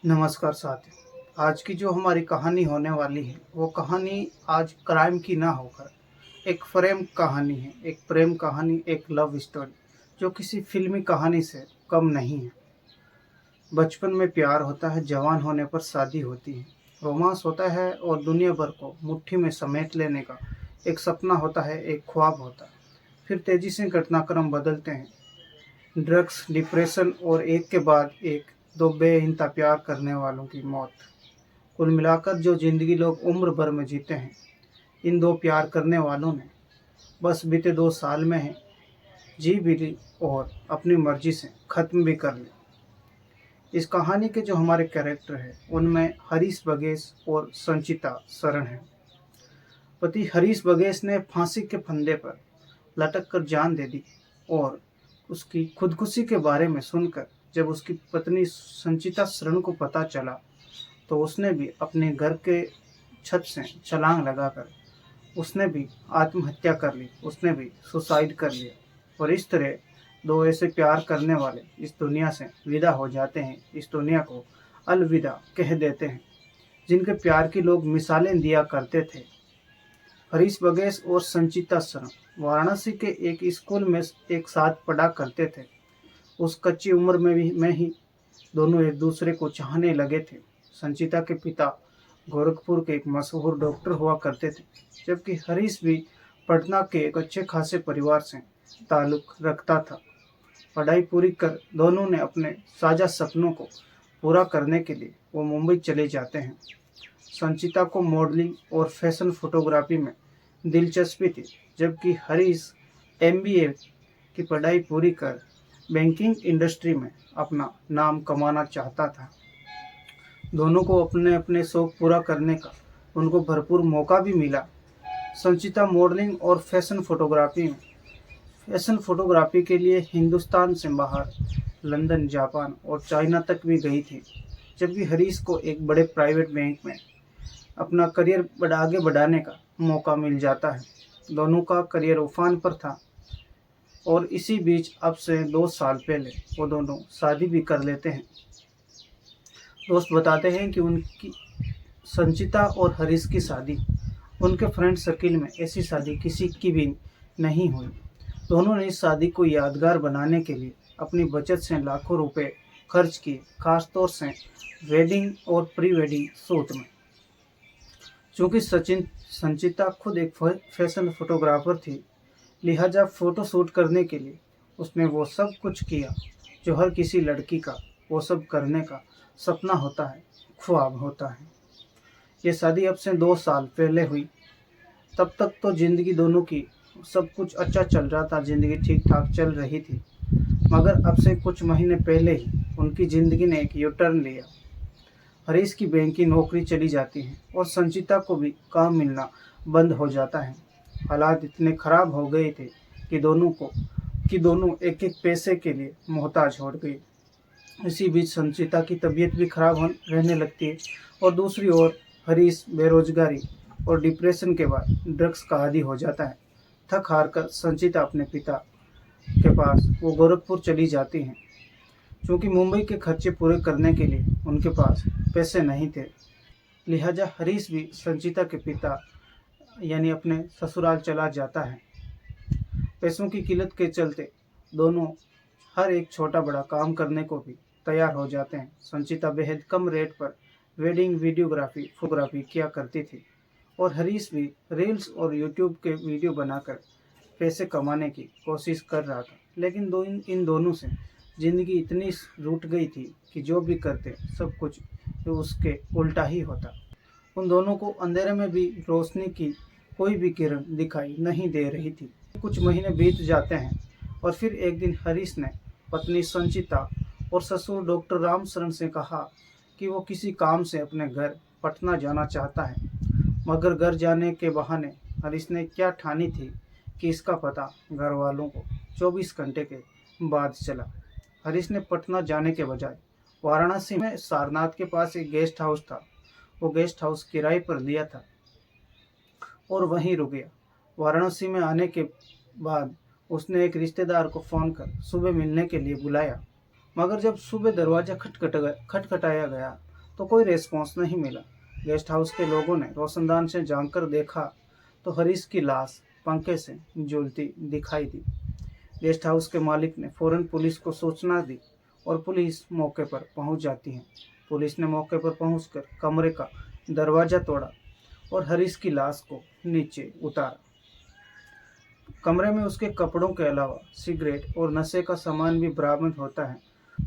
नमस्कार साथियों। आज की जो हमारी कहानी होने वाली है वो कहानी आज क्राइम की ना होकर एक प्रेम कहानी है। एक प्रेम कहानी, एक लव स्टोरी जो किसी फिल्मी कहानी से कम नहीं है। बचपन में प्यार होता है, जवान होने पर शादी होती है, रोमांस होता है और दुनिया भर को मुट्ठी में समेट लेने का एक सपना होता है, एक ख्वाब होता है। फिर तेजी से घटनाक्रम बदलते हैं। ड्रग्स, डिप्रेशन और एक के बाद एक दो बेइंतहा प्यार करने वालों की मौत। कुल मिलाकर जो जिंदगी लोग उम्र भर में जीते हैं, इन दो प्यार करने वालों ने बस बीते 2 साल में है जी भी ली और अपनी मर्जी से ख़त्म भी कर ली। इस कहानी के जो हमारे कैरेक्टर हैं उनमें हरीश बगेश और संचिता शरण है। पति हरीश बगेश ने फांसी के फंदे पर लटक कर जान दे दी और उसकी खुदकुशी के बारे में सुनकर जब उसकी पत्नी संचिता शरण को पता चला तो उसने भी अपने घर के छत से छलांग लगाकर उसने भी आत्महत्या कर ली, उसने भी सुसाइड कर लिया। और इस तरह दो ऐसे प्यार करने वाले इस दुनिया से विदा हो जाते हैं, इस दुनिया को अलविदा कह देते हैं, जिनके प्यार की लोग मिसालें दिया करते थे। हरीश बगेश और संचिता शरण वाराणसी के एक स्कूल में एक साथ पढ़ा करते थे। उस कच्ची उम्र में ही दोनों एक दूसरे को चाहने लगे थे। संचिता के पिता गोरखपुर के एक मशहूर डॉक्टर हुआ करते थे, जबकि हरीश भी पटना के एक अच्छे खासे परिवार से ताल्लुक रखता था। पढ़ाई पूरी कर दोनों ने अपने साझा सपनों को पूरा करने के लिए वो मुंबई चले जाते हैं। संचिता को मॉडलिंग और फैशन फोटोग्राफी में दिलचस्पी थी, जबकि हरीश एमबीए की पढ़ाई पूरी कर बैंकिंग इंडस्ट्री में अपना नाम कमाना चाहता था। दोनों को अपने अपने शौक पूरा करने का उनको भरपूर मौका भी मिला। संचिता मॉडलिंग और फैशन फोटोग्राफी के लिए हिंदुस्तान से बाहर लंदन, जापान और चाइना तक भी गई थी, जबकि हरीश को एक बड़े प्राइवेट बैंक में अपना करियर आगे बढ़ाने का मौका मिल जाता है। दोनों का करियर उफान पर था और इसी बीच अब से 2 साल पहले वो दोनों शादी भी कर लेते हैं। दोस्त बताते हैं कि उनकी संचिता और हरीश की शादी उनके फ्रेंड सर्किल में ऐसी शादी किसी की भी नहीं हुई। दोनों ने इस शादी को यादगार बनाने के लिए अपनी बचत से लाखों रुपए खर्च किए, खासतौर से वेडिंग और प्री वेडिंग शूट में। चूँकि संचिता खुद एक फैशन फोटोग्राफर थी, लिहाजा फ़ोटो शूट करने के लिए उसने वो सब कुछ किया जो हर किसी लड़की का वो सब करने का सपना होता है, ख्वाब होता है। ये शादी अब से 2 साल पहले हुई। तब तक तो ज़िंदगी दोनों की सब कुछ अच्छा चल रहा था, ज़िंदगी ठीक ठाक चल रही थी। मगर अब से कुछ महीने पहले ही उनकी ज़िंदगी ने एक यू टर्न लिया। हरीश की बैंक की नौकरी चली जाती है और संचिता को भी काम मिलना बंद हो जाता है। हालात इतने ख़राब हो गए थे कि दोनों एक एक पैसे के लिए मोहताज हो गए। इसी बीच संचिता की तबीयत भी खराब रहने लगती है और दूसरी ओर हरीश बेरोजगारी और डिप्रेशन के बाद ड्रग्स का आदी हो जाता है। थक हार कर संचिता अपने पिता के पास वो गोरखपुर चली जाती हैं। क्योंकि मुंबई के खर्चे पूरे करने के लिए उनके पास पैसे नहीं थे, लिहाजा हरीश भी संचिता के पिता यानी अपने ससुराल चला जाता है। पैसों की किल्लत के चलते दोनों हर एक छोटा बड़ा काम करने को भी तैयार हो जाते हैं। संचिता बेहद कम रेट पर वेडिंग वीडियोग्राफी फोटोग्राफी किया करती थी और हरीश भी रील्स और यूट्यूब के वीडियो बनाकर पैसे कमाने की कोशिश कर रहा था। लेकिन इन दोनों से ज़िंदगी इतनी रूठ गई थी कि जो भी करते सब कुछ तो उसके उल्टा ही होता। उन दोनों को अंधेरे में भी रोशनी की कोई भी किरण दिखाई नहीं दे रही थी। कुछ महीने बीत जाते हैं और फिर एक दिन हरीश ने पत्नी संचिता और ससुर डॉक्टर रामशरण से कहा कि वो किसी काम से अपने घर पटना जाना चाहता है। मगर घर जाने के बहाने हरीश ने क्या ठानी थी कि इसका पता घर वालों को 24 घंटे के बाद चला। हरीश ने पटना जाने के बजाय वाराणसी में सारनाथ के पास एक गेस्ट हाउस था, वो गेस्ट हाउस किराए पर लिया था और वहीं रुक गया। वाराणसी में आने के बाद उसने एक रिश्तेदार को फ़ोन कर सुबह मिलने के लिए बुलाया। मगर जब सुबह दरवाज़ा खटखटाया गया तो कोई रेस्पॉन्स नहीं मिला। गेस्ट हाउस के लोगों ने रोशनदान से झांककर देखा तो हरीश की लाश पंखे से झूलती दिखाई दी। गेस्ट हाउस के मालिक ने फौरन पुलिस को सूचना दी और पुलिस मौके पर पहुंच जाती है। पुलिस ने मौके पर पहुंचकर कमरे का दरवाज़ा तोड़ा और हरीश की लाश को नीचे उतारा। कमरे में उसके कपड़ों के अलावा सिगरेट और नशे का सामान भी बरामद होता है।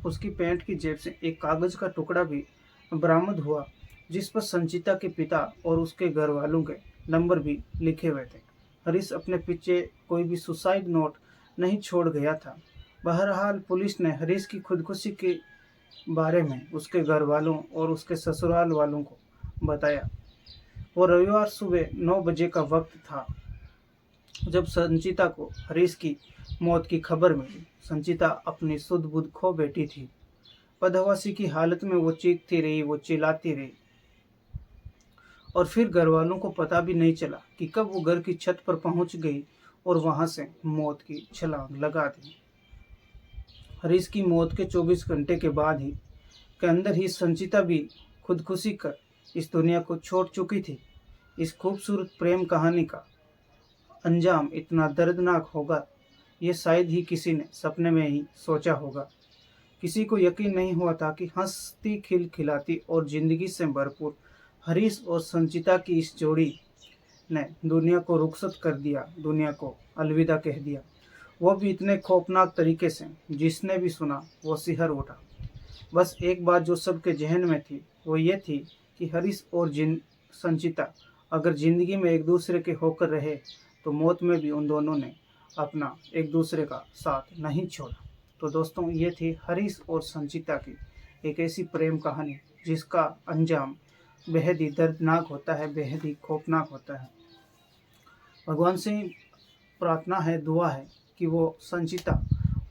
उसकी पैंट की जेब से एक कागज़ का टुकड़ा भी बरामद हुआ जिस पर संचिता के पिता और उसके घर वालों के नंबर भी लिखे हुए थे। हरीश अपने पीछे कोई भी सुसाइड नोट नहीं छोड़ गया था। बहरहाल पुलिस ने हरीश की खुदकुशी के बारे में उसके घर वालों और उसके ससुराल वालों को बताया। वो रविवार सुबह 9 बजे का वक्त था जब संचिता को हरीश की मौत की खबर मिली। संचिता अपनी सुध बुध खो बैठी थी। बदहवासी की हालत में वो चीखती रही, वो चिल्लाती रही और फिर घर वालों को पता भी नहीं चला कि कब वो घर की छत पर पहुंच गई और वहां से मौत की छलांग लगा दी। हरीश की मौत के 24 घंटे के बाद ही के अंदर ही संचिता भी खुदकुशी कर इस दुनिया को छोड़ चुकी थी। इस खूबसूरत प्रेम कहानी का अंजाम इतना दर्दनाक होगा ये शायद ही किसी ने सपने में ही सोचा होगा। किसी को यकीन नहीं हुआ था कि हंसती खिलखिलाती और जिंदगी से भरपूर हरीश और संचिता की इस जोड़ी ने दुनिया को रुखसत कर दिया, दुनिया को अलविदा कह दिया। वो भी इतने खौफनाक तरीके से जिसने भी सुना वो सिहर उठा। बस एक बात जो सबके जहन में थी वो ये थी कि हरीश और संचिता अगर ज़िंदगी में एक दूसरे के होकर रहे तो मौत में भी उन दोनों ने अपना एक दूसरे का साथ नहीं छोड़ा। तो दोस्तों ये थी हरीश और संचिता की एक ऐसी प्रेम कहानी जिसका अंजाम बेहद ही दर्दनाक होता है, बेहद ही खौफनाक होता है। भगवान से प्रार्थना है, दुआ है कि वो संचिता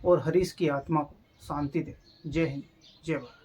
और हरीश की आत्मा को शांति दे। जय हिंद, जय भारत।